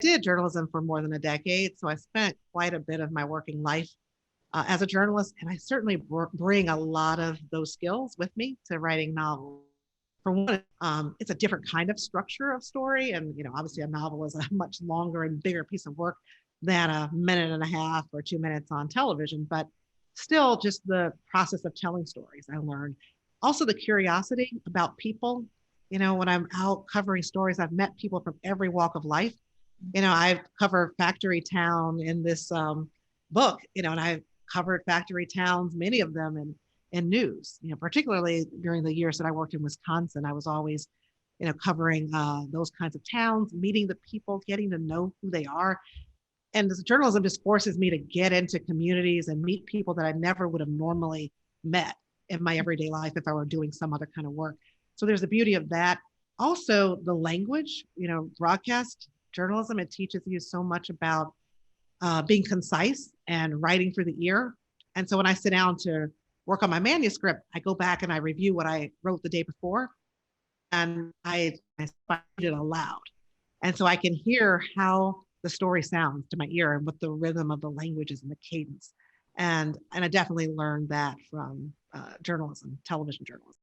did journalism for more than a decade, so I spent quite a bit of my working life as a journalist, and I certainly bring a lot of those skills with me to writing novels. For one, it's a different kind of structure of story, and obviously, a novel is a much longer and bigger piece of work than a minute and a half or 2 minutes on television. But still, just the process of telling stories, I learned. Also, the curiosity about people. When I'm out covering stories, I've met people from every walk of life. I've covered factory town in this book, and I've covered factory towns, many of them in news, particularly during the years that I worked in Wisconsin. I was always, covering those kinds of towns, meeting the people, getting to know who they are. And this journalism just forces me to get into communities and meet people that I never would have normally met in my everyday life if I were doing some other kind of work. So there's the beauty of that. Also, the language, broadcast journalism, it teaches you so much about being concise and writing for the ear. And so when I sit down to work on my manuscript, I go back and I review what I wrote the day before, and I read it aloud. And so I can hear how the story sounds to my ear and what the rhythm of the language is and the cadence. And I definitely learned that from journalism, television journalism.